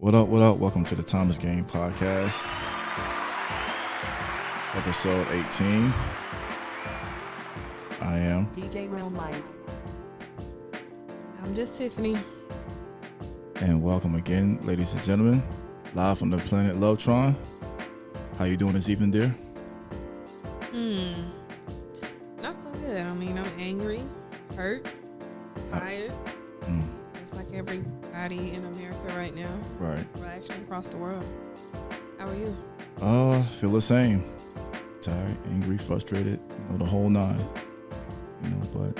What up, what up? Welcome to the Thomas Game Podcast, episode 18. I am DJ Rell Life. I'm just Tiffany. And welcome again, ladies and gentlemen, live from the planet Lovetron. How you doing this evening, dear? Not so good. I mean, I'm angry, hurt, tired. Just like everybody in America right now. Right. Well, actually across the world. How are you? Feel the same. Tired, angry, frustrated, the whole nine. But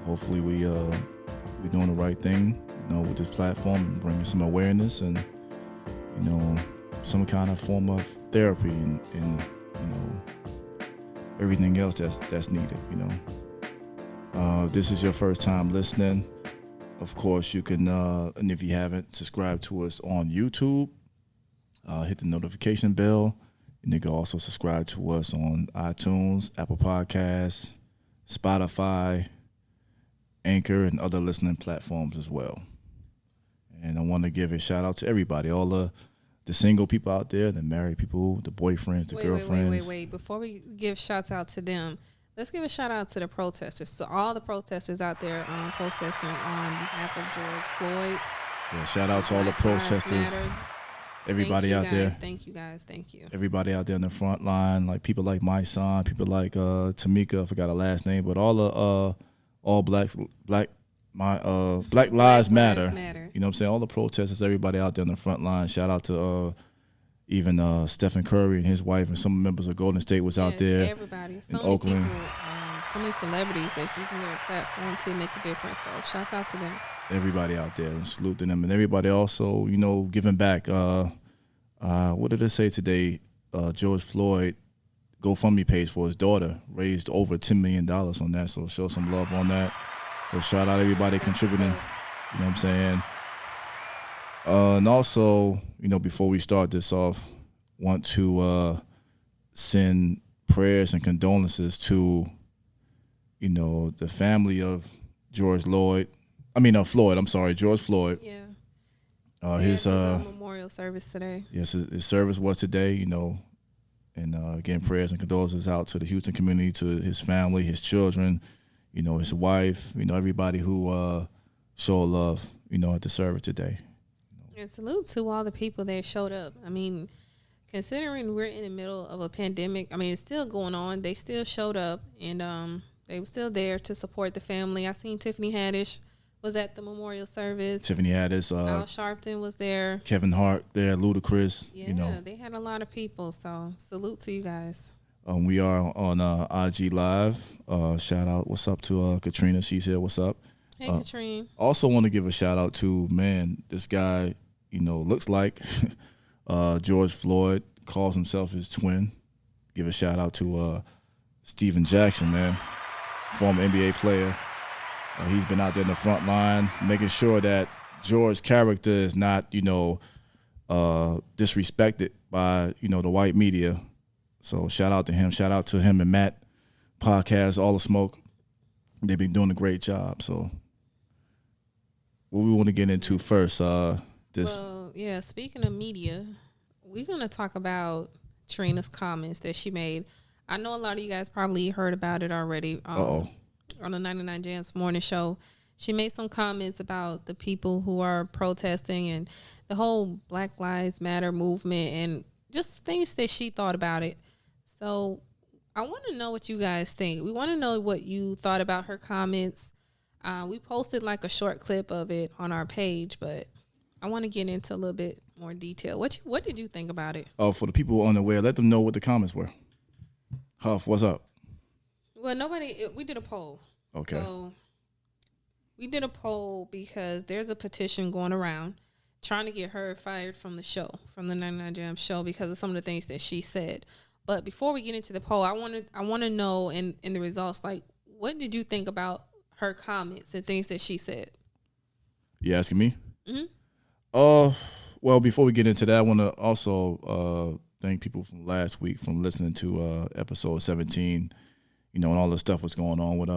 hopefully we doing the right thing, with this platform and bringing some awareness and, some kind of form of therapy and everything else that's needed, This is your first time listening. Of course, you can, and if you haven't, subscribe to us on YouTube. Hit the notification bell. And you can also subscribe to us on iTunes, Apple Podcasts, Spotify, Anchor, and other listening platforms as well. And I want to give a shout out to everybody, all the single people out there, the married people, the boyfriends, the girlfriends. Wait. Before we give shouts out to them, let's give a shout out to the protesters. So all the protesters out there protesting on behalf of George Floyd. Yeah, shout out to all the protesters. Everybody out there. Thank you guys. Thank you. Everybody out there in the front line, like people like my son, people like Tamika, I forgot her last name, but all the Black Lives Matter. You know what I'm saying? All the protesters, everybody out there in the front line. Shout out to even Stephen Curry and his wife and some members of Golden State was out there. Everybody. So many Oakland. People, so many celebrities that's using their platform to make a difference. So shouts out to them. Everybody out there, and salute to them, and everybody also, giving back. What did it say today? George Floyd GoFundMe page for his daughter raised over $10 million on that. So show some love on that. So shout out everybody contributing. You know what I'm saying? And also, before we start this off, want to send prayers and condolences to, the family of George Floyd. George Floyd. Yeah. His memorial service today. Yes, his service was today, and again, prayers and condolences out to the Houston community, to his family, his children, his wife, everybody who showed love, at the service today. And salute to all the people that showed up. I mean, considering we're in the middle of a pandemic, it's still going on. They still showed up, and they were still there to support the family. I seen Tiffany Haddish was at the memorial service. Tiffany Haddish. Al Sharpton was there. Kevin Hart there. Ludacris. Yeah, they had a lot of people. So salute to you guys. We are on IG Live. Shout out. What's up to Katrina? She's here. What's up? Hey, Katrina. Also want to give a shout out to, this guy, looks like George Floyd, calls himself his twin. Give a shout out to Steven Jackson, man, former NBA player. He's been out there in the front line, making sure that George's character is not, disrespected by, the white media. So shout out to him. Shout out to him and Matt podcast, All the Smoke. They've been doing a great job. So what we want to get into first, speaking of media, we're going to talk about Trina's comments that she made. I know a lot of you guys probably heard about it already. On the 99 Jams morning show, she made some comments about the people who are protesting and the whole Black Lives Matter movement and just things that she thought about it. So I want to know what you guys think. We want to know what you thought about her comments. We posted like a short clip of it on our page, but I want to get into a little bit more detail. What did you think about it? Oh, for the people unaware, let them know what the comments were. Huff, what's up? Well, we did a poll. Okay. So we did a poll because there's a petition going around trying to get her fired from the show, from the 99 Jam show, because of some of the things that she said. But before we get into the poll, I want to know in the results, like, what did you think about her comments and things that she said? You asking me? Mm-hmm. Well, before we get into that, I want to also thank people from last week from listening to episode 17, and all the stuff that's going on with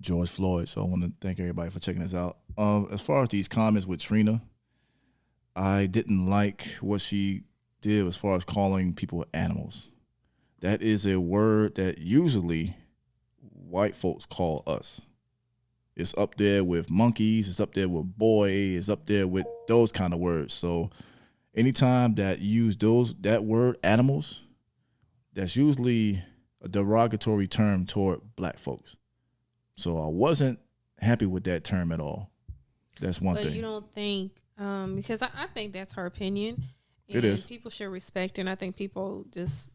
George Floyd. So I want to thank everybody for checking this out. As far as these comments with Trina, I didn't like what she did as far as calling people animals. That is a word that usually white folks call us. It's up there with monkeys. It's up there with boy. It's up there with those kind of words. So anytime that you use that word animals, that's usually a derogatory term toward black folks. So I wasn't happy with that term at all. That's one thing. But you don't think, because I think that's her opinion. It is. People should respect it. And I think people just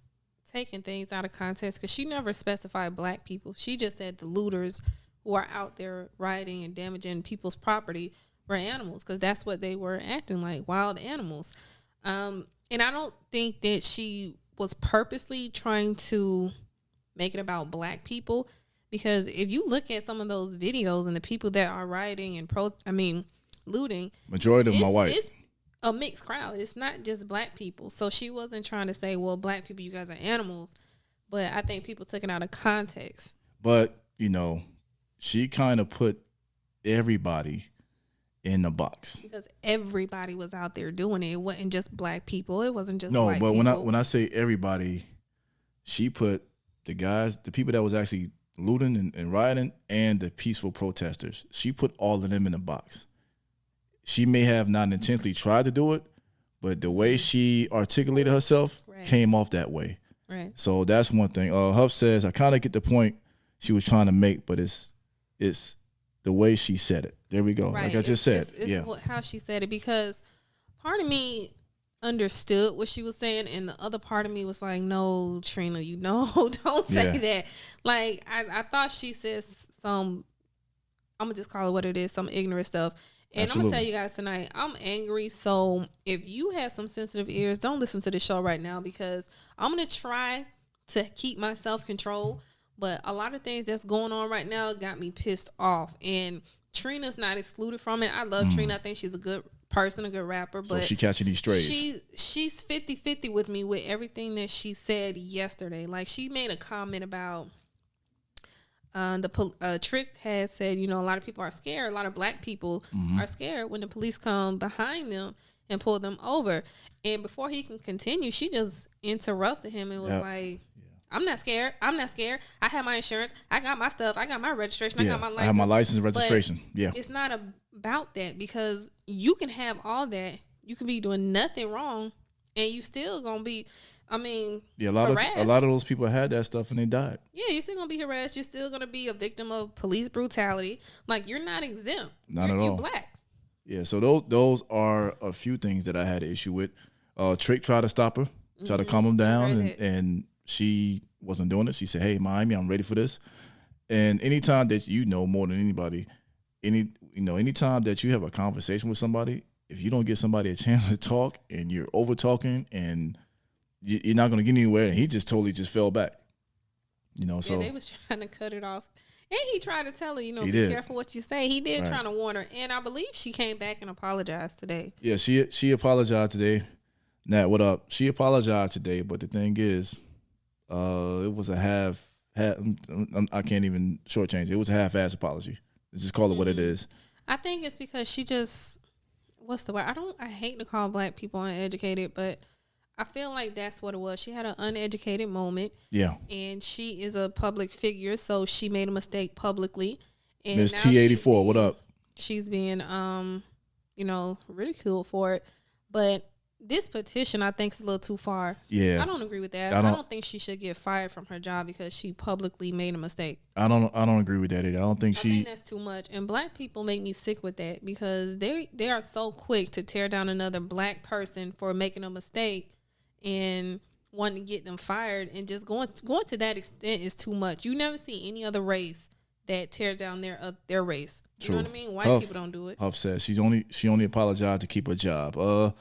taking things out of context, because she never specified black people. She just said the looters who are out there rioting and damaging people's property were animals, because that's what they were acting like, wild animals. And I don't think that she was purposely trying to make it about black people, because if you look at some of those videos and the people that are rioting and looting, majority of them are white. It's a mixed crowd. It's not just black people. So she wasn't trying to say, well, black people, you guys are animals. But I think people took it out of context. But, she kind of put everybody in the box. Because everybody was out there doing it. It wasn't just black people. It wasn't just white people. No, but when I say everybody, she put the people that was actually looting and rioting and the peaceful protesters. She put all of them in a box. She may have not intentionally tried to do it, but the way she articulated herself came off that way. Right. So that's one thing. Huff says, I kind of get the point she was trying to make, but it's the way she said it. There we go. Right. Like I just said. It's how she said it, because part of me understood what she was saying, and the other part of me was like, no, Trina, don't say that. Like, I thought she said some, I'm going to just call it what it is, some ignorant stuff. And Absolutely. I'm going to tell you guys tonight, I'm angry. So if you have some sensitive ears, don't listen to the show right now, because I'm going to try to keep my self-control. But a lot of things that's going on right now got me pissed off. And Trina's not excluded from it. I love Trina. I think she's a good person, a good rapper. But so she catching these strays. She's 50-50 with me with everything that she said yesterday. Like, she made a comment about Trick had said, a lot of people are scared. A lot of black people are scared when the police come behind them and pull them over. And before he can continue, she just interrupted him and was like, I'm not scared. I have my insurance. I got my stuff. I got my registration. I got my license. I have my license and registration. But it's not about that, because you can have all that. You can be doing nothing wrong, and you still gonna be, harassed. A lot of those people had that stuff and they died. Yeah, you're still gonna be harassed. You're still gonna be a victim of police brutality. Like, you're not exempt. Not at all. You're black. Yeah. So those are a few things that I had an issue with. Trick tried to stop her, tried to calm him down, and she wasn't doing it. She said, hey, Miami, I'm ready for this. And anytime that more than anybody, anytime that you have a conversation with somebody, if you don't give somebody a chance to talk and you're over talking and you're not going to get anywhere, and he just totally fell back. So they was trying to cut it off. And he tried to tell her, be careful what you say. He did try to warn her. And I believe she came back and apologized today. Yeah, she apologized today. Nat, what up? She apologized today, but the thing is, it was a half. I can't even shortchange it. It was a half-ass apology. Let's just call it what it is. I think it's because she just, what's the word? I hate to call black people uneducated, but I feel like that's what it was. She had an uneducated moment. Yeah. And she is a public figure, so she made a mistake publicly. And Miss T84, what up? She's being, ridiculed for it. But this petition, I think, is a little too far. Yeah. I don't agree with that. I don't think she should get fired from her job because she publicly made a mistake. I don't agree with that either. I think that's too much. And black people make me sick with that, because they are so quick to tear down another black person for making a mistake and wanting to get them fired, and just going to that extent is too much. You never see any other race that tear down their race. You True. know what I mean? White people don't do it. Huff says she only apologized to keep her job.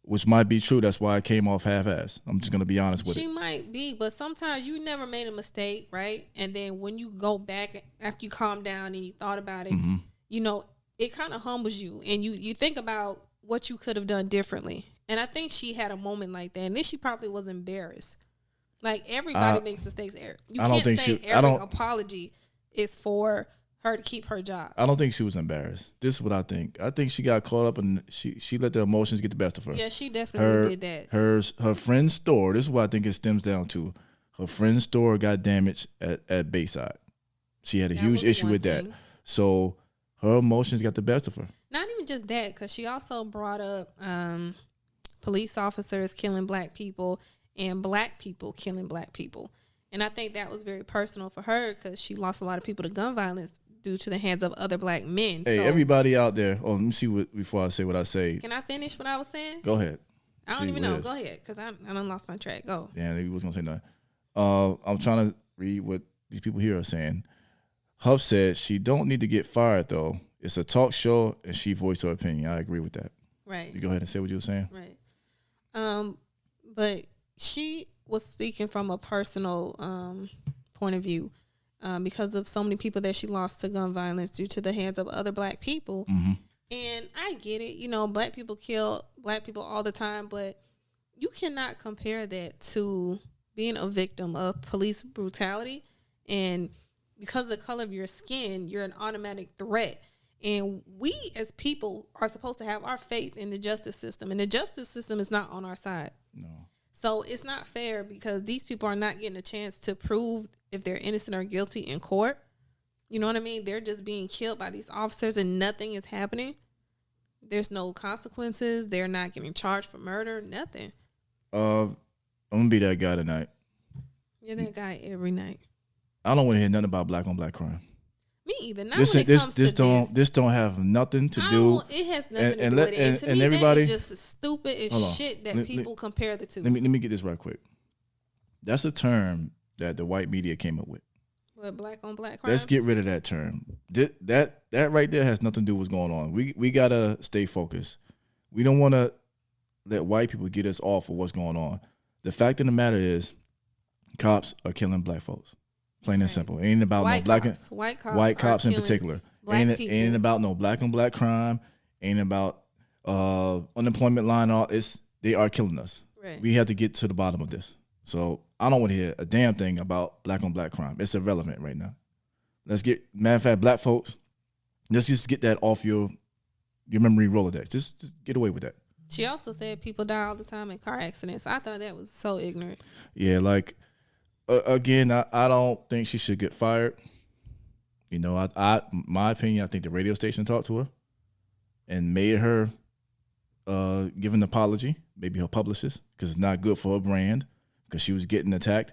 Which might be true. That's why it came off half-assed. I'm just going to be honest with it. She might be, but sometimes you never made a mistake, right? And then when you go back after you calm down and you thought about it, it kind of humbles you. And you think about what you could have done differently. And I think she had a moment like that. And then she probably was embarrassed. Like, everybody makes mistakes. You can't say every apology is for her to keep her job. I don't think she was embarrassed. This is what I think. I think she got caught up and she let the emotions get the best of her. Yeah, she definitely did that. Her friend's store, this is what I think it stems down to. Her friend's store got damaged at Bayside. She had a huge issue with that. So her emotions got the best of her. Not even just that, because she also brought up police officers killing black people and black people killing black people. And I think that was very personal for her because she lost a lot of people to gun violence due to the hands of other black men. Hey, so, everybody out there. Oh, let me see before I say what I say. Can I finish what I was saying? Go ahead. I don't even know. Go ahead, because I done lost my track. Go. Yeah, he was going to say nothing. I'm trying to read what these people here are saying. Huff said she don't need to get fired, though. It's a talk show, and she voiced her opinion. I agree with that. Right. You go ahead and say what you were saying. Right. But she was speaking from a personal point of view. Because of so many people that she lost to gun violence due to the hands of other black people. Mm-hmm. And I get it. You know, black people kill black people all the time, but you cannot compare that to being a victim of police brutality. And because of the color of your skin, you're an automatic threat. And we as people are supposed to have our faith in the justice system. And the justice system is not on our side. No. So it's not fair because these people are not getting a chance to prove if they're innocent or guilty in court. You know what I mean? They're just being killed by these officers and nothing is happening. There's no consequences. They're not getting charged for murder. Nothing. I'm going to be that guy tonight. You're that guy every night. I don't want to hear nothing about black on black crime. Me either. Not when it comes to this don't have nothing to do. It has nothing to do with it. And to me, everybody, that is just stupid as shit that people compare the two. Let me get this right quick. That's a term that the white media came up with. What, black on black crimes? Let's get rid of that term. That right there has nothing to do with what's going on. We gotta stay focused. We don't want to let white people get us off of what's going on. The fact of the matter is, cops are killing black folks. Plain and simple. It ain't about no black cops. White cops in particular. Ain't about no black on black crime. Ain't about unemployment line. They are killing us. Right. We have to get to the bottom of this. So I don't want to hear a damn thing about black on black crime. It's irrelevant right now. Matter of fact, black folks, let's just get that off your memory Rolodex. Just get away with that. She also said people die all the time in car accidents. I thought that was so ignorant. Yeah, like. Again, I don't think she should get fired. You know, my opinion, I think the radio station talked to her and made her give an apology, maybe her publicist, because it's not good for her brand, because she was getting attacked.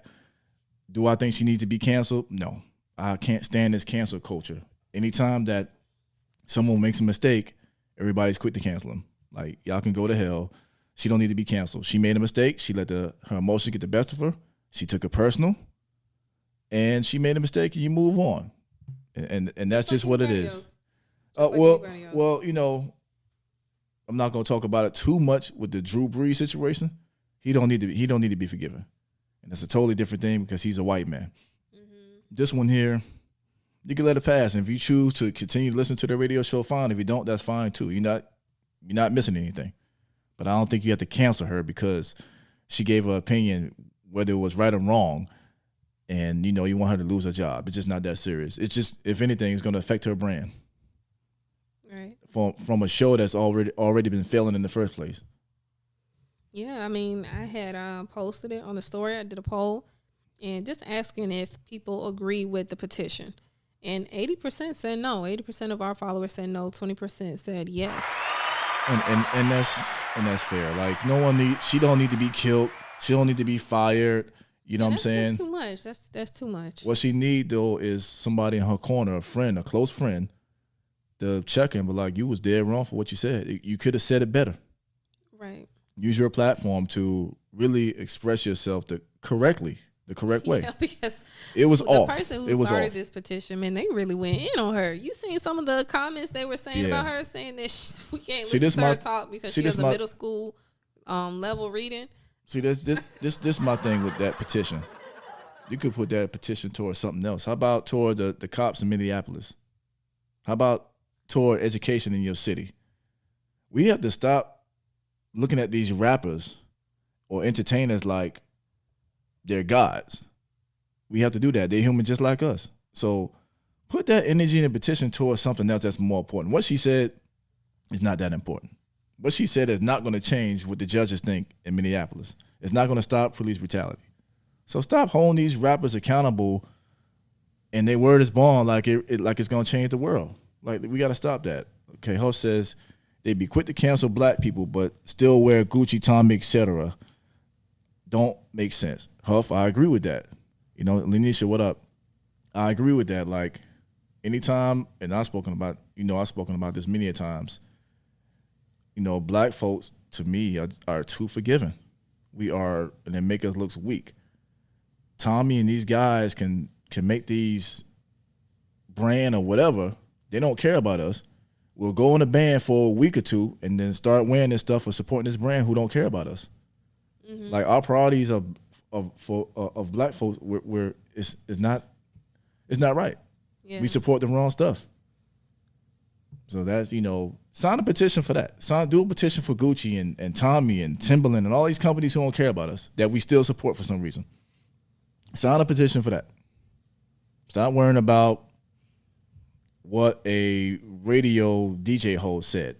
Do I think she needs to be canceled? No. I can't stand this cancel culture. Anytime that someone makes a mistake, everybody's quick to cancel them. Like, y'all can go to hell. She don't need to be canceled. She made a mistake. She let her emotions get the best of her. She took it personal, and she made a mistake, and you move on, and that's just what it is. Well, you know, I'm not going to talk about it too much with the Drew Brees situation. He don't need to be forgiven, and it's a totally different thing because he's a white man. Mm-hmm. This one here, you can let it pass, and if you choose to continue to listen to the radio show, fine. If you don't, that's fine too. You're not missing anything, but I don't think you have to cancel her because she gave her opinion, whether it was right or wrong, and you want her to lose her job. It's just not that serious. It's just, if anything, it's going to affect her brand. Right. From a show that's already been failing in the first place. Yeah, I mean, I had posted it on the story. I did a poll and just asking if people agree with the petition. And 80% said no. 80% of our followers said no. 20% said yes. And that's fair. Like, she don't need to be killed. She don't need to be fired. You know what I'm saying? That's too much. That's too much. What she need, though, is somebody in her corner, a close friend, to check in, but like, you was dead wrong for what you said. You could have said it better. Right. Use your platform to really express yourself the correct way. Yeah, because it was off. The person who started this petition, man, they really went in on her. You seen some of the comments they were saying about her, saying that we can't listen to her talk because she has a middle school level reading. See, this my thing with that petition. You could put that petition towards something else. How about toward the cops in Minneapolis? How about toward education in your city? We have to stop looking at these rappers or entertainers like they're gods. We have to do that. They're human just like us. So put that energy in a petition towards something else that's more important. What she said is not that important. What she said is not going to change what the judges think in Minneapolis. It's not going to stop police brutality. So stop holding these rappers accountable and their word is bond like it's going to change the world. Like, we got to stop that. Okay, Huff says they'd be quick to cancel black people but still wear Gucci, Tommy, etc. Don't make sense. Huff, I agree with that. You know, Lenisha, what up? I agree with that. Like, anytime, and I've spoken about this many a times, you know, black folks, to me, are too forgiving. We are, and they make us look weak. Tommy and these guys can make these brand or whatever. They don't care about us. We'll go in a band for a week or two and then start wearing this stuff or supporting this brand who don't care about us. Mm-hmm. Like, our priorities of black folks, it's not right. Yeah. We support the wrong stuff. So that's, you know, sign a petition for that. Do a petition for Gucci and Tommy and Timberland and all these companies who don't care about us that we still support for some reason. Sign a petition for that. Stop worrying about what a radio DJ host said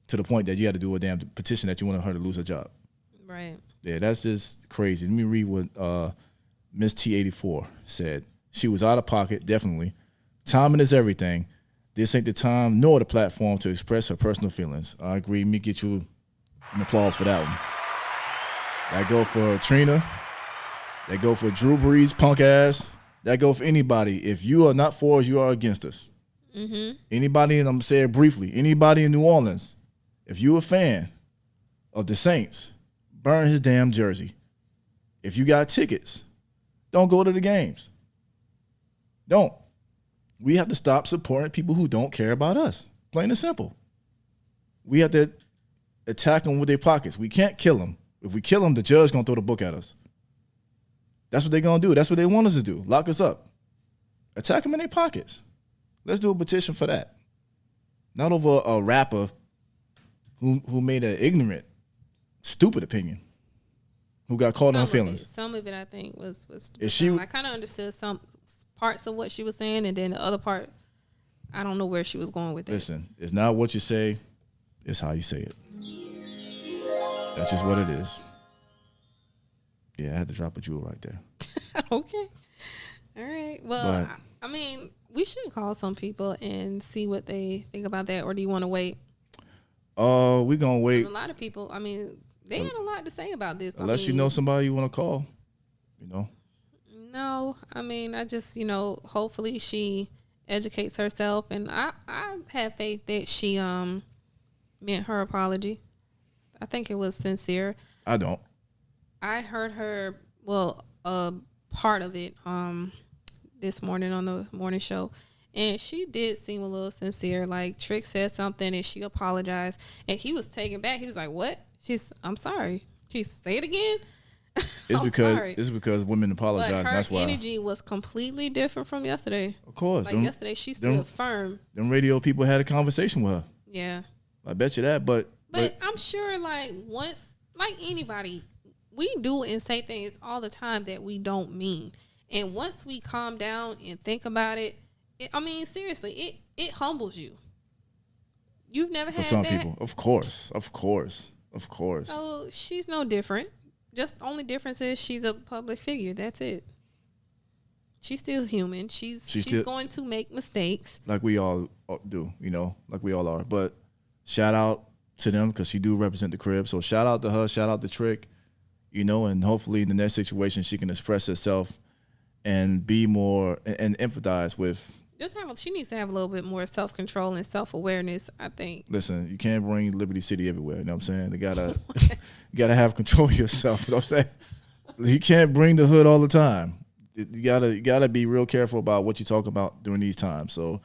to the point that you had to do a damn petition that you want her to lose her job. Right. Yeah, that's just crazy. Let me read what Miss T84 said. She was out of pocket, definitely. Timing is everything. This ain't the time nor the platform to express her personal feelings. I agree. Let me get you an applause for that one. That go for Trina. That go for Drew Brees, punk ass. That go for anybody. If you are not for us, you are against us. Mm-hmm. Anybody, and I'm going to say it briefly, anybody in New Orleans, if you a fan of the Saints, burn his damn jersey. If you got tickets, don't go to the games. Don't. We have to stop supporting people who don't care about us. Plain and simple. We have to attack them with their pockets. We can't kill them. If we kill them, the judge going to throw the book at us. That's what they're going to do. That's what they want us to do. Lock us up. Attack them in their pockets. Let's do a petition for that. Not over a rapper who made an ignorant, stupid opinion, who got caught in her feelings. Some of it, I think, was I kind of understood some parts of what she was saying, and then the other part, I don't know where she was going with it. Listen, it's not what you say, it's how you say it. That's just what it is. Yeah, I had to drop a jewel right there. Okay. All right. Well, I mean, we should call some people and see what they think about that, or do you want to wait? We're going to wait. A lot of people, I mean, they had a lot to say about this. Unless you know somebody you want to call, you know. No, I mean, I just, you know, hopefully she educates herself, and I have faith that she meant her apology. I think it was sincere. I don't. I heard her, part of it this morning on the morning show, and she did seem a little sincere. Like, Trick said something and she apologized, and he was taken back. He was like, "What?" I'm sorry. She say it again. It's because women apologize. But her that's why energy was completely different from yesterday. Of course. Like, yesterday she stood firm. Them radio people had a conversation with her. Yeah. I bet you that, but I'm sure, like, once, like anybody, we do and say things all the time that we don't mean. And once we calm down and think about it, I mean, seriously, it humbles you. You've never had that? For some people. Of course. So she's no different. Just only difference is she's a public figure. That's it. She's still human. She's going to make mistakes. Like we all do, you know, like we all are. But shout out to them because she do represent the crib. So shout out to her. Shout out to Trick, you know, and hopefully in the next situation she can express herself and be more and empathize with. She needs to have a little bit more self-control and self-awareness, I think. Listen, you can't bring Liberty City everywhere, you know what I'm saying? You gotta have control of yourself, you know what I'm saying? You can't bring the hood all the time. You gotta be real careful about what you talk about during these times. So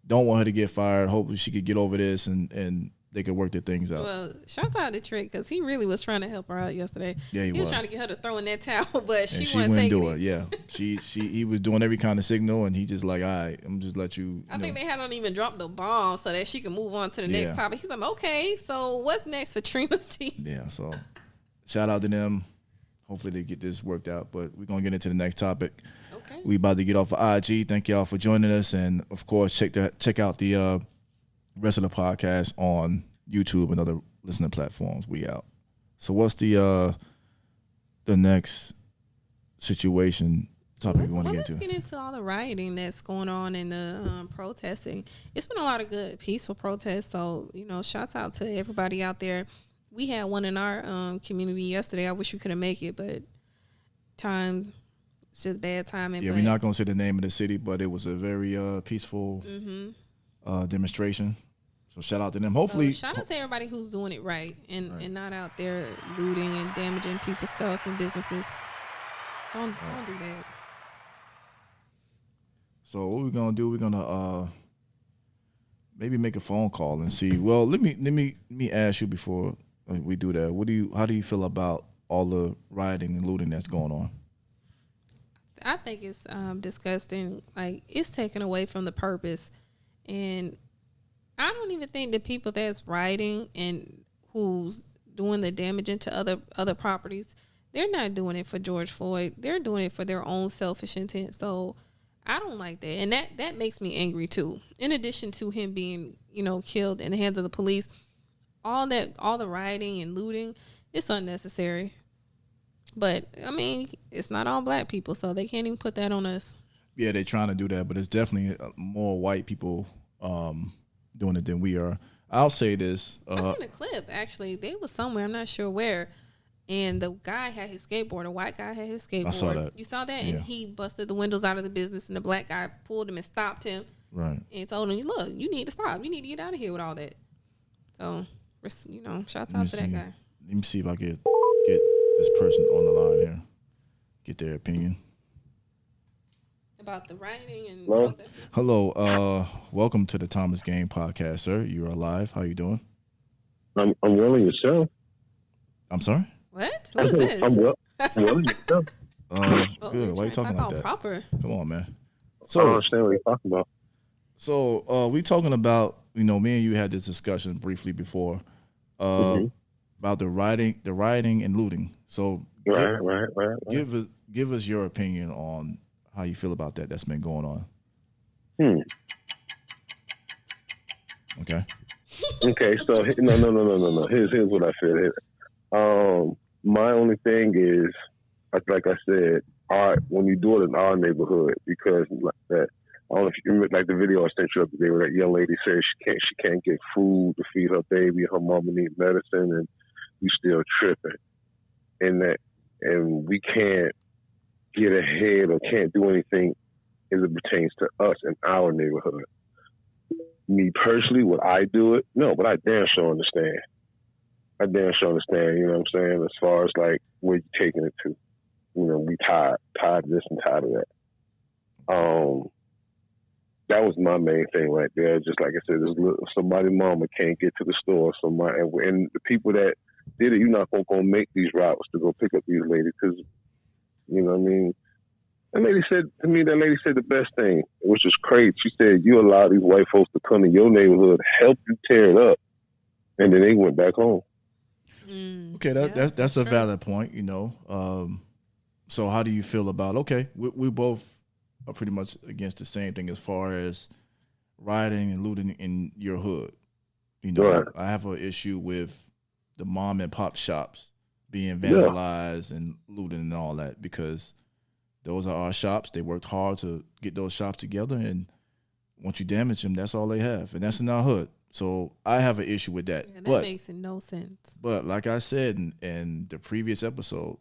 don't want her to get fired. Hopefully she could get over this and they could work their things out. Well, shout out to Trick because he really was trying to help her out yesterday. Yeah, he was trying to get her to throw in that towel, but she wouldn't do it. Yeah, he was doing every kind of signal, and he just like, all right, I'm just let you. I think they hadn't even dropped the bomb so that she can move on to the next topic. He's like, okay, so what's next for Trina's team? Yeah, so shout out to them. Hopefully they get this worked out, but we're gonna get into the next topic. Okay. We about to get off of IG. Thank y'all for joining us, and of course, check out the rest of the podcast on YouTube and other listening platforms. We out. So, what's the next situation topic we want to get Let's into? get into all the rioting that's going on and the protesting. It's been a lot of good, peaceful protests. So, shouts out to everybody out there. We had one in our community yesterday. I wish we couldn't make it, but it's just bad timing. Yeah, we're not going to say the name of the city, but it was a very peaceful demonstration. So shout out to them. Hopefully, shout out to everybody who's doing it right and not out there looting and damaging people's stuff and businesses. Don't do that. So what we're gonna do? We're gonna maybe make a phone call and see. Well, let me ask you before we do that. How do you feel about all the rioting and looting that's going on? I think it's disgusting. Like, it's taken away from the purpose, and I don't even think the people that's rioting and who's doing the damaging to other properties, they're not doing it for George Floyd. They're doing it for their own selfish intent. So I don't like that, and that makes me angry too. In addition to him being killed in the hands of the police, all the rioting and looting, it's unnecessary. But I mean, it's not all black people, so they can't even put that on us. Yeah, they're trying to do that, but it's definitely more white people doing it than we are. I'll say this. I seen a clip, actually. They was somewhere, I'm not sure where, and the guy had his skateboard. A white guy had his skateboard. I saw that. You saw that? Yeah. And he busted the windows out of the business, and the black guy pulled him and stopped him. Right. And told him, look, you need to stop. You need to get out of here with all that. So, shouts out to that guy. Let me see if I can get this person on the line here, get their opinion. About the rioting and protesting. Hello, welcome to the Thomas Game Podcast, sir. You are live. How you doing? I'm well, and yourself. I'm sorry? What? What is this? I'm well, and yourself. Good. Why are you talking like that? Proper. Come on, man. I don't understand what you're talking about. So we talking about, me and you had this discussion briefly before about the rioting and looting. So Right. give us your opinion on how you feel about that. That's been going on. Okay. Okay. So no. Here's what I feel. My only thing is, like I said, when you do it in our neighborhood, because like that. I don't know if you remember, like the video I sent you up today where that young lady says she can't get food to feed her baby, her mama needs medicine, and we still tripping. And we can't get ahead or can't do anything as it pertains to us in our neighborhood. Me personally, would I do it? No, but I damn sure understand. You know what I'm saying? As far as like where you're taking it to. We tired of this and tired of that. That was my main thing right there. Just like I said, somebody's mama can't get to the store. And the people that did it, you're not going to go make these routes to go pick up these ladies because, you know what I mean? That lady said the best thing, which was crazy. She said, you allow these white folks to come to your neighborhood, help you tear it up, and then they went back home. Okay, that's a valid point, So how do you feel about, we both are pretty much against the same thing as far as rioting and looting in your hood. Right. I have an issue with the mom and pop shops being vandalized and looting and all that because those are our shops. They worked hard to get those shops together, and once you damage them, that's all they have, and that's in our hood. So I have an issue with that. Yeah, that makes no sense. But like I said in the previous episode,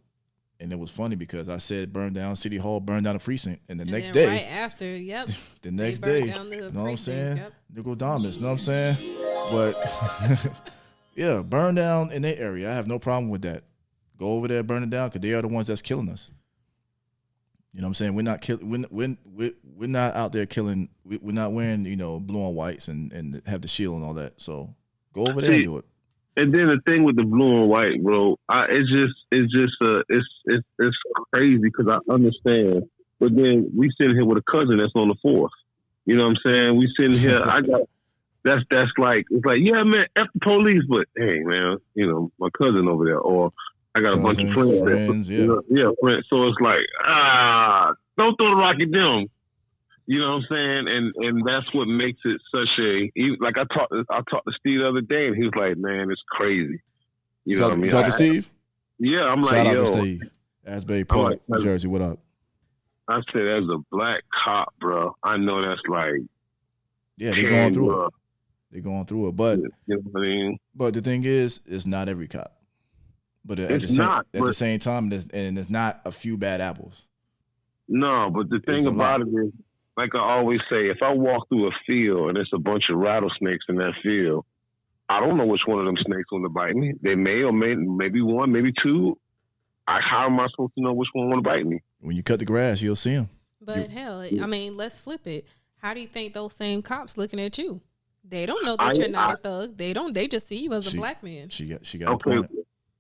and it was funny because I said burn down City Hall, burn down the precinct, and the next day, right after, the next day, you know what I'm saying? Nicodamus, you know what I'm saying? But yeah, burn down in their area. I have no problem with that. Go over there, burn it down, because they are the ones that's killing us. You know what I'm saying? We're not we're not out there killing. We're not wearing blue and whites and have the shield and all that. So go over there and do it. And then the thing with the blue and white, bro, it's crazy because I understand. But then we sitting here with a cousin that's on the fourth. You know what I'm saying? We sitting here. That's like, it's like, yeah, man, F the police, but hey, man, my cousin over there, or I got a bunch of friends. Friends. Friends. So it's like, Don't throw the rock at them. You know what I'm saying? And that's what makes it such a, like I talked to Steve the other day, and he was like, man, it's crazy. You know what I mean? You talk to Steve? Yeah, I'm Shout like, out yo. to Steve. Asbury Park, New Jersey, what up? I said, as a black cop, bro, I know that's like, yeah, they're going through it. They're going through it, but you know what I mean. But the thing is, it's not every cop. But at the same time, it's not a few bad apples. No, but the thing about it is, like I always say, if I walk through a field and there's a bunch of rattlesnakes in that field, I don't know which one of them snakes want to bite me. They may or maybe one, maybe two. How am I supposed to know which one want to bite me? When you cut the grass, you'll see them. But hell, I mean, let's flip it. How do you think those same cops looking at you? They don't know that you're not a thug. They don't. They just see you as a black man. She got a point.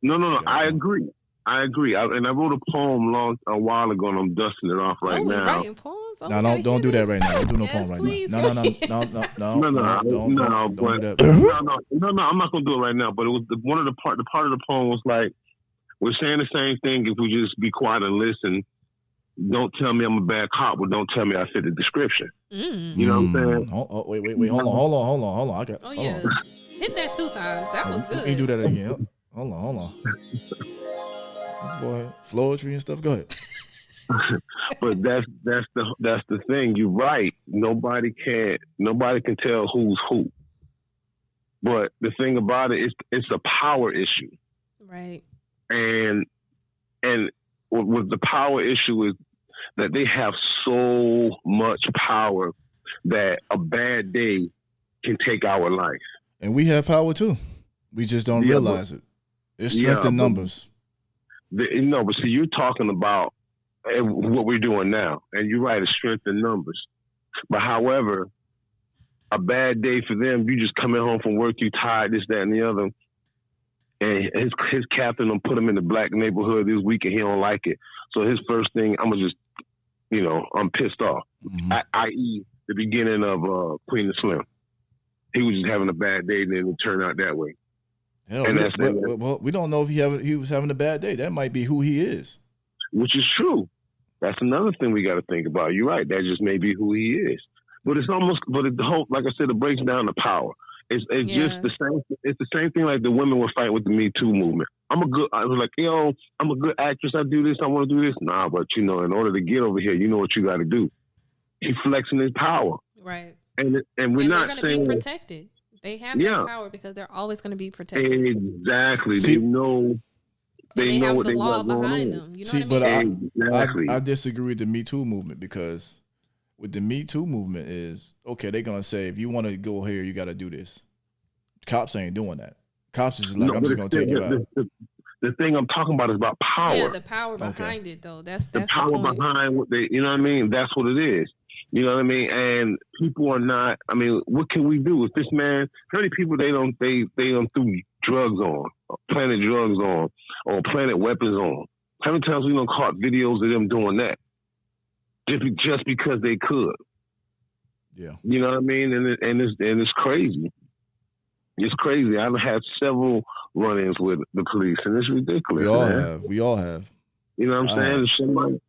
No. I agree. I wrote a poem a while ago, and I'm dusting it off right now. Writing poems? No, don't do that right now. Don't do no poem right now. No. No, I'm not gonna do it right now. But it was the part of the poem was like, we're saying the same thing if we just be quiet and listen. Don't tell me I'm a bad cop, but don't tell me I fit the description. You know what I'm saying? Wait. Hold on. Hit that 2 times. That was good. Let me do that again. Hold on. Boy, floetry and stuff. Go ahead. But that's the thing. You're right. Nobody can tell who's who. But the thing about it is, it's a power issue. Right. And with the power issue is that they have so much power that a bad day can take our life. And we have power too. We just don't realize it. It's strength in numbers. But see, you're talking about what we're doing now, and you're right, it's strength in numbers. But however, a bad day for them, you just coming home from work, you tired, this, that, and the other, and his captain will put him in the black neighborhood this week, and he don't like it. So his first thing, I'm pissed off. Mm-hmm. I.e., the beginning of Queen and Slim. He was just having a bad day, and then it turned out that way. Hell, we don't know if he was having a bad day. That might be who he is. Which is true. That's another thing we got to think about. You're right. That just may be who he is. But it's almost, like I said, it breaks down the power. It's just the same. It's the same thing like the women were fighting with the Me Too movement. I was like, I'm a good actress. I do this. I want to do this. Nah, but in order to get over here, you know what you got to do. He's flexing his power. Right. And we're not going to be protected. They have that power because they're always going to be protected. Exactly. See, they know. They know have what the they law got behind going them. You know what I mean? Exactly. I disagree with the Me Too movement because with the Me Too movement is, okay, they're going to say, if you want to go here, you got to do this. Cops ain't doing that. Cops is just like, I'm just going to take you out. The thing I'm talking about is about power. Yeah, the power behind it, though. That's the power point. Behind what they, you know what I mean? That's what it is. You know what I mean? And people are not, what can we do? If this man, how many people they threw drugs on, or planted drugs on, or planted weapons on? How many times we done caught videos of them doing that? Just because they could. Yeah. You know what I mean? And it's crazy. It's crazy. I've had several run-ins with the police, and it's ridiculous. We all have. You know what I'm saying? Somebody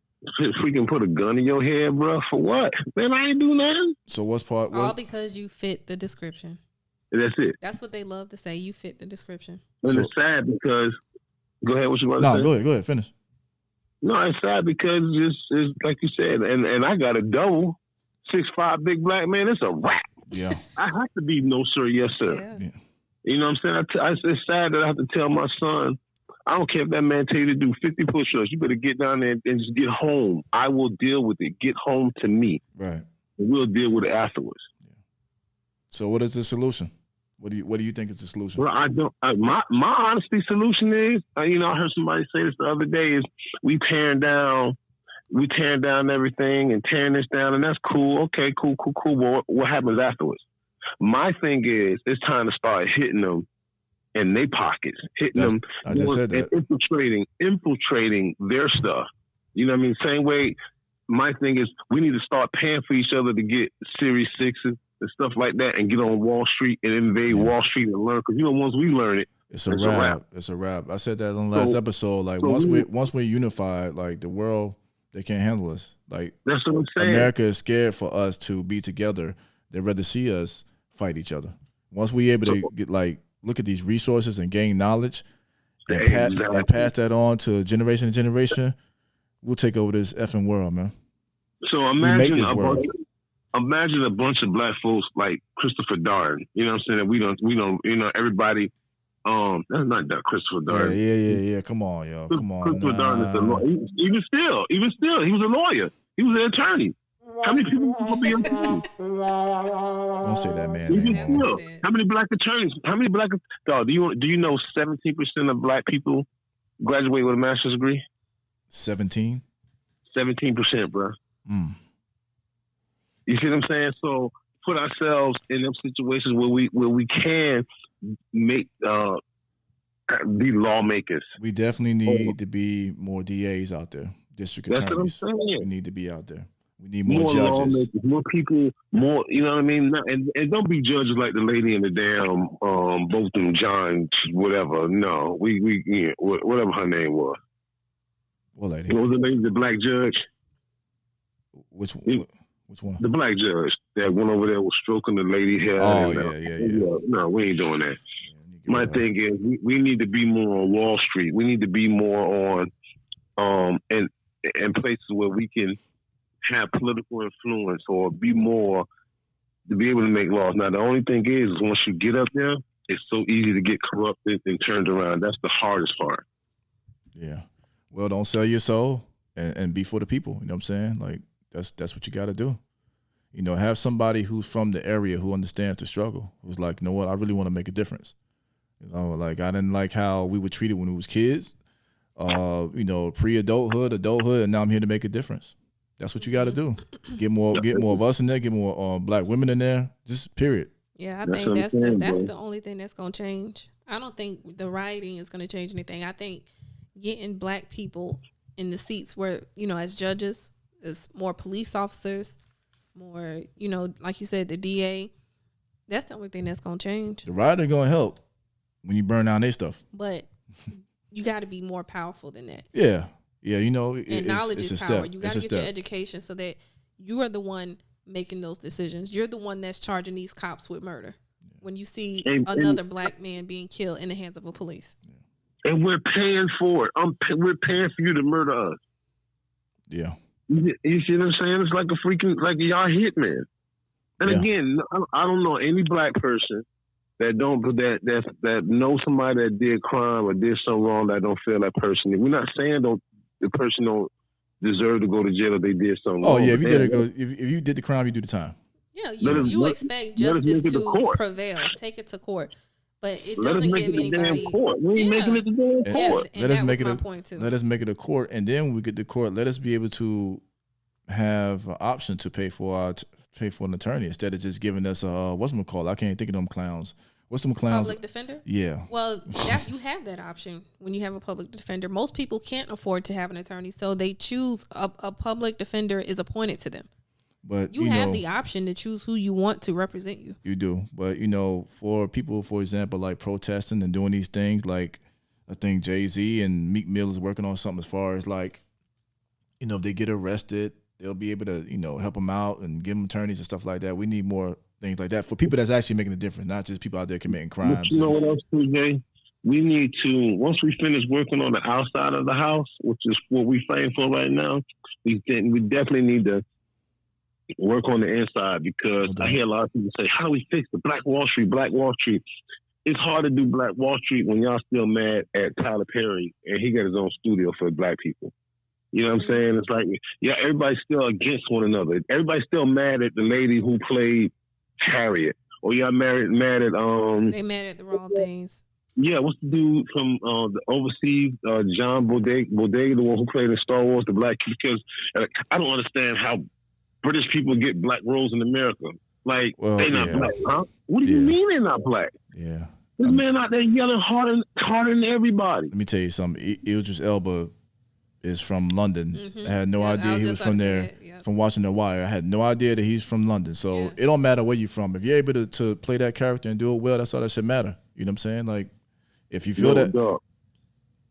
freaking put a gun in your head, bro. For what? Man, I ain't do nothing. So what's part? All because you fit the description. That's it. That's what they love to say. You fit the description. And it's sad because. Go ahead. What you about to say? Go ahead. Finish. No, it's sad because it's like you said, and I got a double 6'5" big black man. It's a wrap. Yeah. I have to be no sir, yes sir. Yeah. You know what I'm saying? It's sad that I have to tell my son, I don't care if that man tell you to do 50 push-ups. You better get down there and just get home. I will deal with it. Get home to me. Right. And we'll deal with it afterwards. Yeah. So what is the solution? What do you think is the solution? Well, I don't. My honesty solution is, I heard somebody say this the other day, is we tearing down everything and tearing this down, and that's cool. Okay, cool. But what happens afterwards? My thing is, it's time to start hitting them in their pockets, them. I just said that. Infiltrating their stuff. You know what I mean? Same way. My thing is, we need to start paying for each other to get Series 6s and stuff like that, and get on Wall Street and invade Wall Street and learn. Because once we learn it, it's a wrap. It's a wrap. I said that on the last episode. Like once we're unified, like the world They can't handle us. Like, that's what I'm saying. America is scared for us to be together. They'd rather see us fight each other. Once we able to get look at these resources and gain knowledge and, pass that on to generation to generation, we'll take over this effing world, man. So imagine a bunch of black folks like Christopher Darden. You know what I'm saying? That we don't, everybody. That's not that Christopher Darden. Yeah. Come on, yo. Come on. Christopher Darden is a lawyer. Even still, he was a lawyer. He was an attorney. How many people will be attorneys? Don't say that, man. How many black attorneys? Do you know 17% of black people graduate with a master's degree? 17%, bro. You see what I'm saying? So put ourselves in them situations where we can make be lawmakers. We definitely need to be more DAs out there, district attorneys. That's what I'm saying. We need to be out there. We need more judges, lawmakers, more people, more. You know what I mean? And don't be judges like the lady in the damn Botham John whatever. No, whatever her name was. What lady? What was the lady? The black judge. Which one? The black judge that went over there was stroking the lady hair. Oh, yeah. No, we ain't doing that. My thing is, we need to be more on Wall Street. We need to be more on in places where we can have political influence or be more to be able to make laws. Now, the only thing is once you get up there, it's so easy to get corrupted and turned around. That's the hardest part. Yeah. Well, don't sell your soul and be for the people. You know what I'm saying? Like, that's what you got to do. You know, have somebody who's from the area who understands the struggle, who's like, you know what, I really want to make a difference. You know, like I didn't like how we were treated when we was kids, you know, pre-adulthood, adulthood, and now I'm here to make a difference. That's what you got to do. Get more of us in there, get more black women in there, just period. Yeah, I think that's the only thing that's going to change. I don't think the rioting is going to change anything. I think getting black people in the seats where, you know, as judges, is more police officers, more, you know, like you said, the DA. That's the only thing that's going to change. The rioting going to help when you burn down their stuff. But you got to be more powerful than that. Yeah, you know. And knowledge is power. You got to get your education so that you are the one making those decisions. You're the one that's charging these cops with murder. When you see another black man being killed in the hands of a police. And we're paying for it. We're paying for you to murder us. Yeah. You see what I'm saying? It's like y'all hitman. And again, I don't know any black person that knows somebody that did crime or did something wrong that don't feel that person. We're not saying the person don't deserve to go to jail if they did something wrong. Oh yeah, if you did the crime, you do the time. Yeah, you expect justice to prevail. Take it to court. But it doesn't give anybody. We ain't making it to damn court. Let us make it my point too. Let us make it a court, and then when we get to court, let us be able to have an option to pay for an attorney instead of just giving us what's them called? I can't think of them clowns. What's them clowns? Public defender? Yeah. Well, you have that option when you have a public defender. Most people can't afford to have an attorney, so they choose a public defender is appointed to them. But you have the option to choose who you want to represent you. You do. But, you know, for people, for example, like protesting and doing these things, like I think Jay-Z and Meek Mill is working on something as far as like, you know, if they get arrested, they'll be able to, you know, help them out and give them attorneys and stuff like that. We need more things like that for people that's actually making a difference, not just people out there committing crimes. But you know what else, Jay? We need to, once we finish working on the outside of the house, which is what we fighting for right now, we definitely need to work on the inside, because I hear a lot of people say, how do we fix the Black Wall Street? It's hard to do Black Wall Street when y'all still mad at Tyler Perry and he got his own studio for black people. You know what I'm saying? It's like, yeah, everybody's still against one another. Everybody's still mad at the lady who played Harriet. Or y'all mad at they mad at the wrong things. Yeah, what's the dude from the overseas, John Bodega, the one who played in Star Wars, the black, because I don't understand how British people get black roles in America. Like, they not black, huh? What do you mean they're not black? Yeah. This man out there yelling harder than everybody. Let me tell you something. Idris Elba is from London. Mm-hmm. I had no idea he was from there, from watching The Wire. I had no idea that he's from London. So it don't matter where you're from. If you're able to play that character and do it well, that's all that should matter. You know what I'm saying? Like, if you feel that.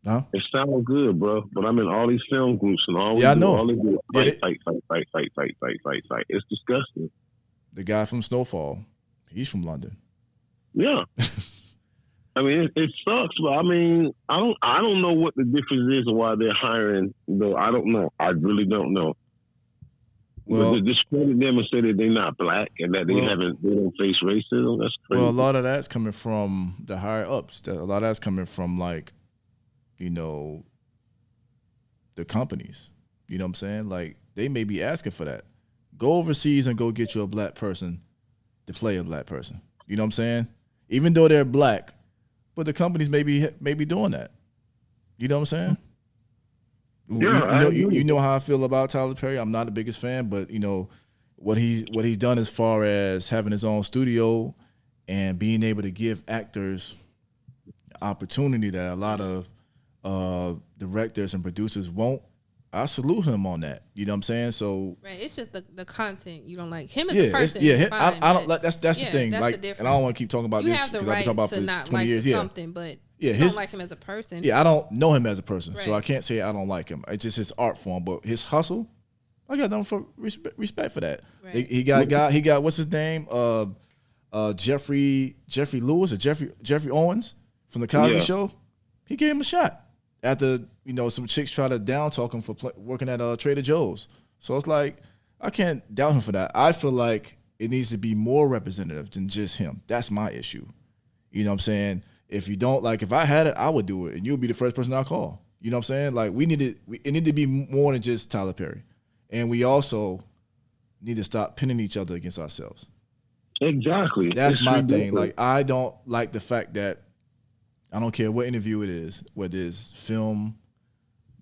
Huh? It sounds good, bro. But I'm in all these film groups and all I know. all they do is fight. It's disgusting. The guy from Snowfall, he's from London. Yeah. I mean, it sucks, but I mean, I don't know what the difference is and why they're hiring. Though I don't know. I really don't know. Well, but to discredit them and say that they're not black and that they don't face racism, that's crazy. Well, a lot of that's coming from the higher ups. A lot of that's coming from like, you know, the companies. You know what I'm saying? Like they may be asking for that. Go overseas and go get you a black person to play a black person. You know what I'm saying? Even though they're black. But the companies may be doing that. You know what I'm saying? Yeah, you know how I feel about Tyler Perry. I'm not the biggest fan, but you know what he's done as far as having his own studio and being able to give actors opportunity that a lot of directors and producers won't. I salute him on that. You know what I'm saying? So right, it's just the content you don't like. Him as a person, I don't like. That's the thing. That's like, and I don't want to keep talking about this because I've been talking about for 20 like years. Something, but you don't like him as a person. Yeah, I don't know him as a person, so I can't say I don't like him. It's just his art form, but his hustle, I got nothing for respect for that. Right. He got what's his name? Jeffrey Lewis or Jeffrey Owens from the Cosby Show. He gave him a shot after some chicks try to down talk him for working at Trader Joe's. So it's like I can't doubt him for that. I feel like it needs to be more representative than just him. That's my issue. You know what I'm saying? If you don't if I had it, I would do it, and you'll be the first person I call. You know what I'm saying? Like it need to be more than just Tyler Perry, and we also need to stop pinning each other against ourselves. Exactly. That's my thing. Like I don't like the fact that I don't care what interview it is, whether it's film,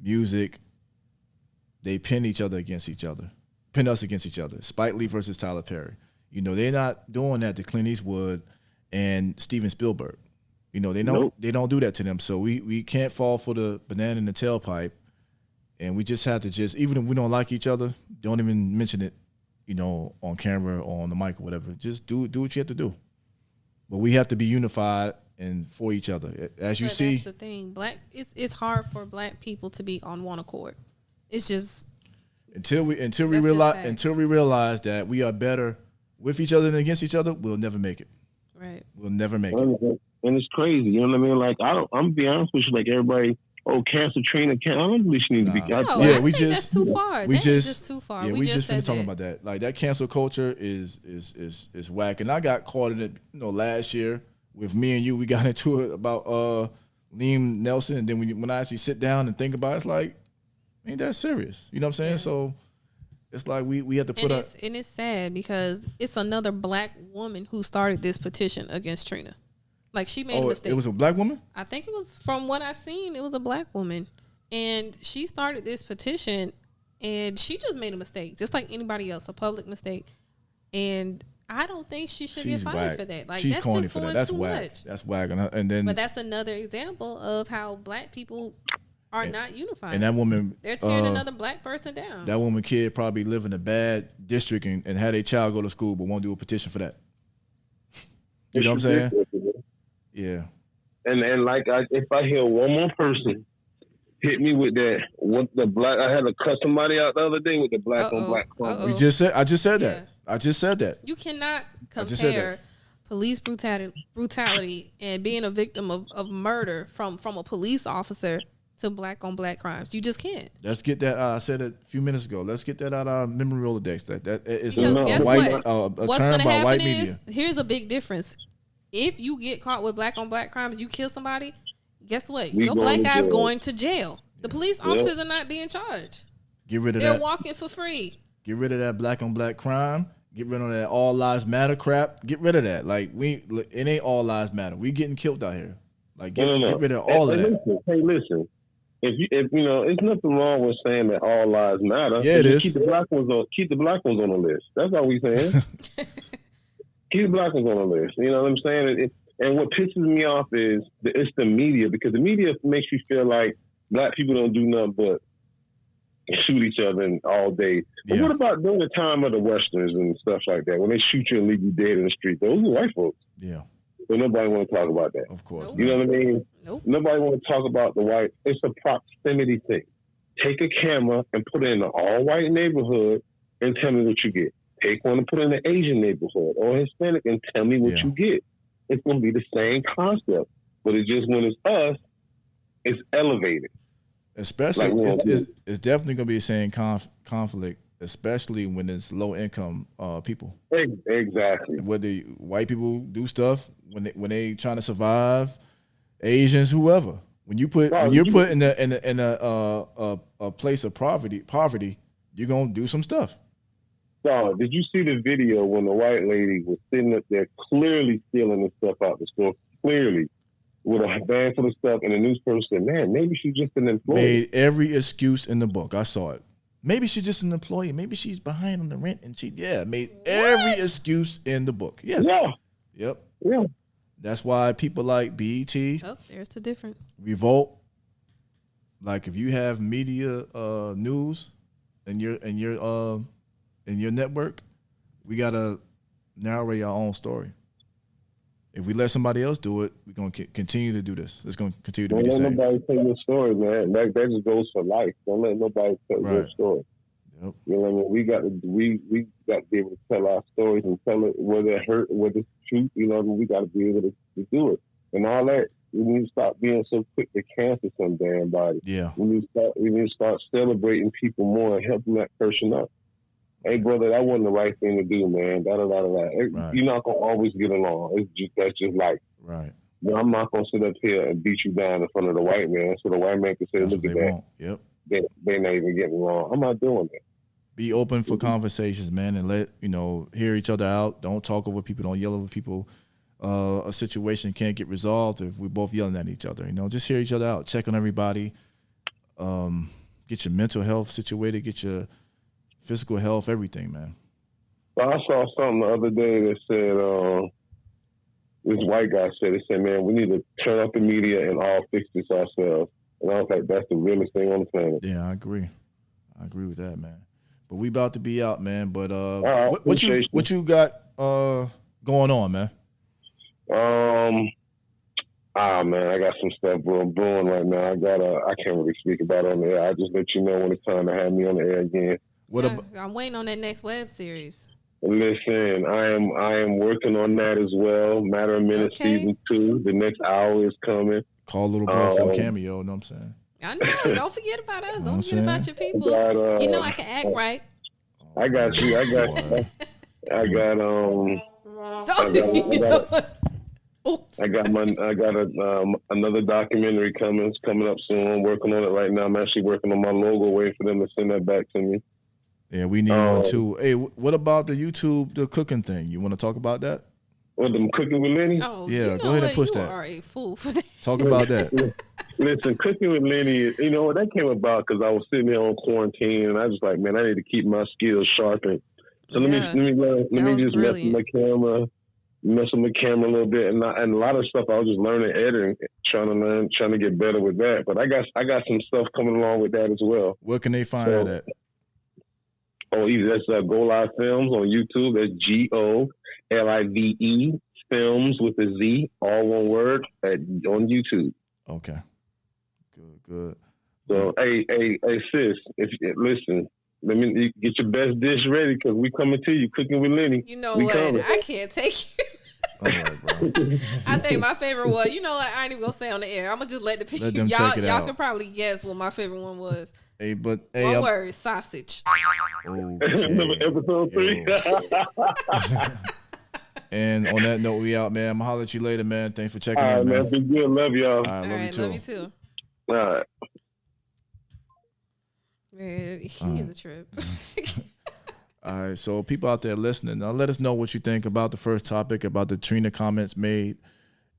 music, they pin each other against each other, pin us against each other. Spike Lee versus Tyler Perry. They're not doing that to Clint Eastwood and Steven Spielberg. They don't do that to them. So we can't fall for the banana in the tailpipe, and we just have to even if we don't like each other, don't even mention it, on camera or on the mic or whatever. Just do what you have to do. But we have to be unified and for each other. As you see, that's the thing. It's hard for black people to be on one accord. It's just until we realize that we are better with each other than against each other, we'll never make it. Right. We'll never make it. And it's crazy, you know what I mean? Like I'm gonna be honest with you, like everybody, cancel Trina. I don't believe she needs to be. That's too far. That's just too far. Yeah, we just finished talking about that. Like that cancel culture is whack. And I got caught in it, last year with me and you. We got into it about Liam Nelson, and then when I actually sit down and think about it, it's like, ain't that serious? You know what I'm saying? Yeah. So it's like we have to put up. And it's sad because it's another black woman who started this petition against Trina. Like she made a mistake. It was a black woman? I think it was, from what I seen, it was a black woman. And she started this petition and she just made a mistake, just like anybody else, a public mistake. And I don't think she should get fired for that. Like she's that's corny just for going that. That's too whack. much. That's whack. And then, but that's another example of how black people are not unified. And that woman, they're tearing another black person down. That woman kid probably live in a bad district and had a child go to school, but won't do a petition for that. You know what I'm saying? Yeah. And like if I hear one more person hit me with that, what the black, I had to cut somebody out the other day with the black on black crime. I just said that. I just said that. You cannot compare police brutality and being a victim of murder from a police officer to black on black crimes. You just can't. Let's get that. I said it a few minutes ago. Let's get that out of our memory Rolodex. That is a term by white media. Here's a big difference. If you get caught with black on black crimes, you kill somebody, guess what? Your black guy's going to jail. The police officers are not being charged. Get rid of that. They're walking for free. Get rid of that black on black crime. Get rid of that all lives matter crap. Get rid of that. Like it ain't all lives matter. We getting killed out here. Like get rid of all of that. Listen. If it's nothing wrong with saying that all lives matter. Yeah, it is. Keep the black ones on the list. That's all we saying. Keep the black ones on the list. You know what I'm saying? And what pisses me off is it's the media, because the media makes you feel like black people don't do nothing but shoot each other all day. But what about during the time of the Westerns and stuff like that, when they shoot you and leave you dead in the street? Those are white folks. Yeah. But nobody want to talk about that. Of course. Nope. You know what I mean? Nope. Nobody want to talk about the white. It's a proximity thing. Take a camera and put it in an all-white neighborhood and tell me what you get. Take one and put it in an Asian neighborhood or Hispanic and tell me what you get. It's going to be the same concept, but it's just when it's us, it's elevated. Especially, it's definitely going to be the same conflict, especially when it's low-income people. Exactly. Whether white people do stuff when they trying to survive, Asians, whoever. When you're put in a place of poverty, you're gonna do some stuff. So, did you see the video when the white lady was sitting up there clearly stealing the stuff out the store, clearly with a bag full of stuff, and the newspaper said, "Man, maybe she's just an employee." Made every excuse in the book. I saw it. Maybe she's just an employee. Maybe she's behind on the rent, and made every excuse in the book. Yes. Yeah. Yep. Yeah. That's why people like BET. Oh, there's the difference. Revolt. Like if you have media news in your network, we gotta narrate our own story. If we let somebody else do it, we're gonna continue to do this. It's gonna continue to be the same. Don't let nobody tell your story, man. That just goes for life. Don't let nobody tell your story. Yep. You know what I mean? We got to be able to tell our stories and tell it whether it hurt, whether it's truth. You know, we got to be able to do it. And all that, we need to stop being so quick to cancel some damn body. Yeah. We need to start celebrating people more and helping that person up. Hey, brother, that wasn't the right thing to do, man. Right. You're not gonna always get along. That's just life. Right. You know, I'm not gonna sit up here and beat you down in front of the white man, so the white man can say, That's "Look at they that." want. Yep. They're not even getting along. I'm not doing that. Be open for conversations, man, and hear each other out. Don't talk over people. Don't yell over people. A situation can't get resolved if we're both yelling at each other. Just hear each other out. Check on everybody. Get your mental health situated. Get your physical health, everything, man. Well, I saw something the other day that said, this white guy said, man, we need to turn off the media and all fix this ourselves. And I was like, that's the realest thing on the planet. Yeah, I agree with that, man. But we about to be out, man. But right, what you got going on, man? Man, I got some stuff brewing right now. I can't really speak about it on the air. I just let you know when it's time to have me on the air again. I'm waiting on that next web series. Listen, I am working on that as well. Matter of Minutes season 2. The next hour is coming. Call Little Bro for a cameo. Know what I'm saying? I know. Don't forget about us. Don't forget about your people. I can act right. I got you. I got another documentary coming up soon. I'm working on it right now. I'm actually working on my logo, waiting for them to send that back to me. Yeah, we need one too. Hey, what about the YouTube, the cooking thing? You want to talk about that? What, them Cooking with Lenny? Oh, yeah, go ahead and push that. You are a fool for that. Talk about that. Listen, Cooking with Lenny, that came about because I was sitting there on quarantine, and I was like, man, I need to keep my skills sharpened. So let me just mess with my camera a little bit, and a lot of stuff I was just learning editing, trying to get better with that. But I got some stuff coming along with that as well. Where can they find that at? Oh, that's Go Live Films on YouTube. That's GOLIVE Films with a Z, all one word, on YouTube. Okay. Good. So, hey, sis, listen, let me get your best dish ready because we coming to you, Cooking with Lenny. You know what? Coming. I can't take you. All right, bro. I think my favorite was, you know what? I ain't even gonna say on the air. I'm gonna just let the people. Y'all can probably guess what my favorite one was. Hey, one word: sausage. Okay. Episode 3. And on that note, we out, man. I'm gonna holler at you later, man. Thanks for checking in, man. Be good. Love y'all. All right, love you too. All right. Man, he is a trip. All right, so people out there listening, now let us know what you think about the first topic, about the Trina comments made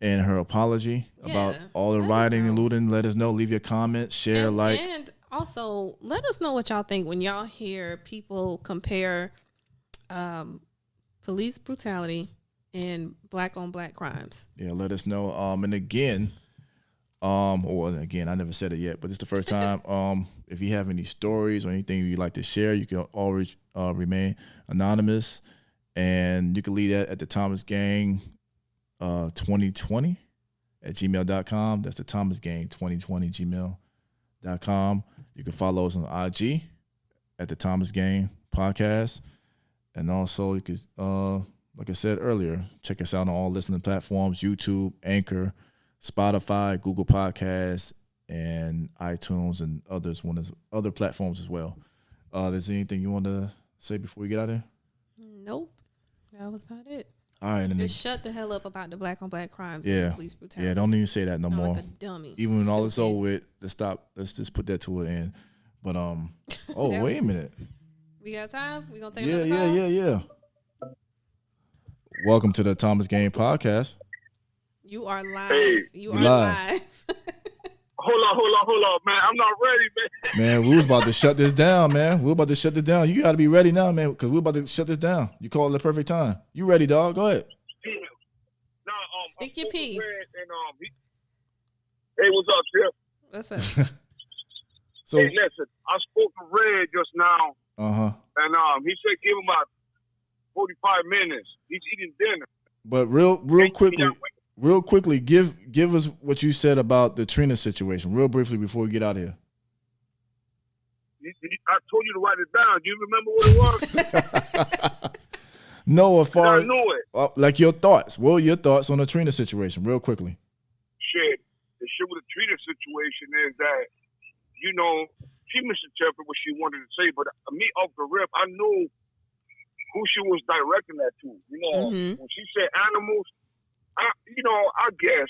and her apology, about all the rioting and looting. Let us know. Leave your comments, share, like. And also, let us know what y'all think when y'all hear people compare police brutality and black-on-black crimes. Yeah, let us know. And again, I never said it yet, but it's the first time. If you have any stories or anything you'd like to share, you can always remain anonymous, and you can leave that at the Thomas Gang 2020 at gmail.com. That's the Thomas Gang 2020 gmail.com. You can follow us on IG at the Thomas Gang Podcast. And also you could, like I said earlier, check us out on all listening platforms, YouTube, Anchor, Spotify, Google Podcasts, and iTunes, and other platforms as well. Is there anything you want to say before we get out of here? Nope. That was about it. All right. And just shut the hell up about the black on black crimes. Yeah. And police brutality. Yeah, don't even say that no Sound more. like a dummy. Even when all is over with, let's just put that to an end. But wait a minute. We got time? We gonna take another call? Yeah. Welcome to the Thomas Gang Podcast. You are live. Hey, you are live. Hold on, man. I'm not ready, man. Man, we was about to shut this down, man. We're about to shut this down. You got to be ready now, man, because we're about to shut this down. You called it the perfect time. You ready, dog? Go ahead. Nah, Speak your piece. Hey, what's up, Tip? What's up? So, hey, listen, I spoke to Red just now, and he said give him about 45 minutes. He's eating dinner. But real quickly, give us what you said about the Trina situation, real briefly, before we get out of here. I told you to write it down. Do you remember what it was? No, as far I as knew it. like your thoughts. What are your thoughts on the Trina situation, real quickly? Shit, the shit with the Trina situation is that, she misinterpreted what she wanted to say, but me off the rip, I knew who she was directing that to. When she said animals, I guess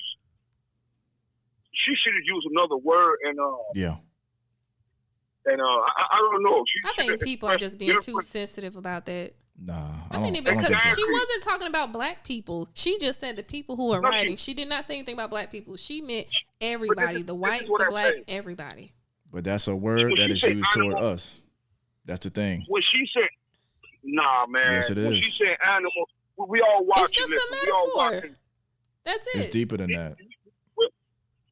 she should have used another word, and I don't know. I think people are just being too sensitive about that. Nah, I think because she wasn't talking about black people. She just said the people who are rioting. She did not say anything about black people. She meant everybody, the white, the black, everybody. But that's a word that is used toward us. That's the thing. When she said, nah, man. Yes, it is. When she said animals, we all watching. It's just a metaphor. That's it. It's deeper than that.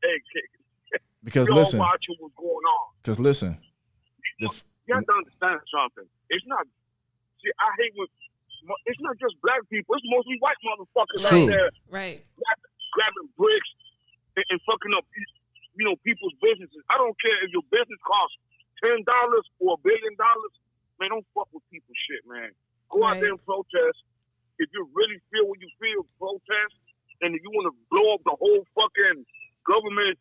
Hey, because listen, watching what's going on. Because listen, you have to understand something. It's not. See, I hate when it's not just black people. It's mostly white motherfuckers out there, right? Grabbing bricks and fucking up, people's businesses. I don't care if your business costs $10 or $1 billion. Man, don't fuck with people's shit, man. Go out there and protest. If you really feel what you feel, protest. And if you want to blow up the whole fucking government,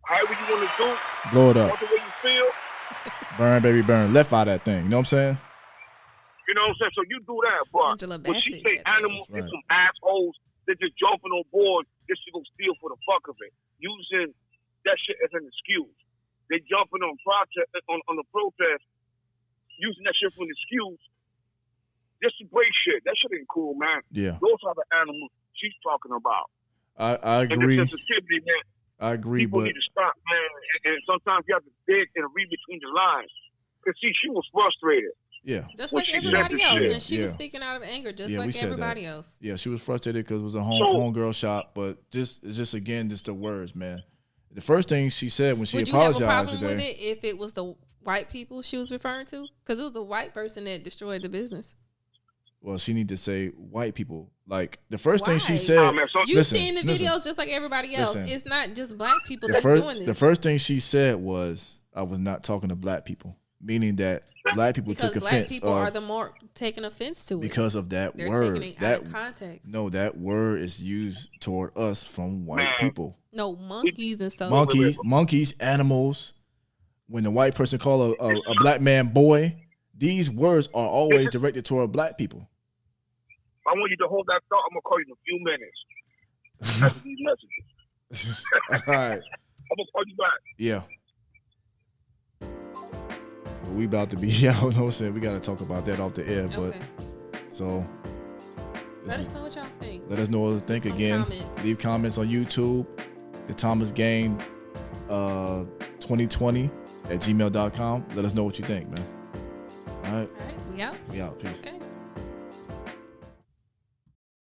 however you want to do, blow it up. The way you feel. Burn, baby, burn. Left out that thing. You know what I'm saying? You know what I'm saying? So you do that, but when she say animals, it's some assholes that just jumping on board just to go steal for the fuck of it, using that shit as an excuse. They jumping on the protest, using that shit for an excuse. Just to break shit. That shit ain't cool, man. Yeah. Those are the animals she's talking about. I agree. And the sensitivity, man. I agree, people need to stop, man. And sometimes you have to dig and read between the lines. Because, see, she was frustrated. Yeah. Just like everybody else. And she was speaking out of anger just like everybody else. Yeah, she was frustrated because it was a homegirl shop. But it's just the words, man. The first thing she said when she apologized today. Would you have a problem with it if it was the white people she was referring to? Because it was the white person that destroyed the business. Well, she need to say white people. Like the first thing she said. You've seen the videos just like everybody else. It's not just black people that's doing this. The first thing she said was, "I was not talking to black people," meaning that black people took offense. Black people are the more taking offense to it because of that They're word. Taking it out of context. No, that word is used toward us from white people. No, monkeys and stuff. Monkeys, animals. When the white person call a black man boy. These words are always directed toward black people. I want you to hold that thought. I'm going to call you in a few minutes after these messages. All right. I'm going to call you back. Yeah. Well, we about to be out. You know what I'm saying? We got to talk about that off the air. But so let us know what y'all think. Let us know what you think. Again, leave comments on YouTube. The Thomas Gang 2020 at gmail.com. Let us know what you think, man. All right. We out. Peace. Okay.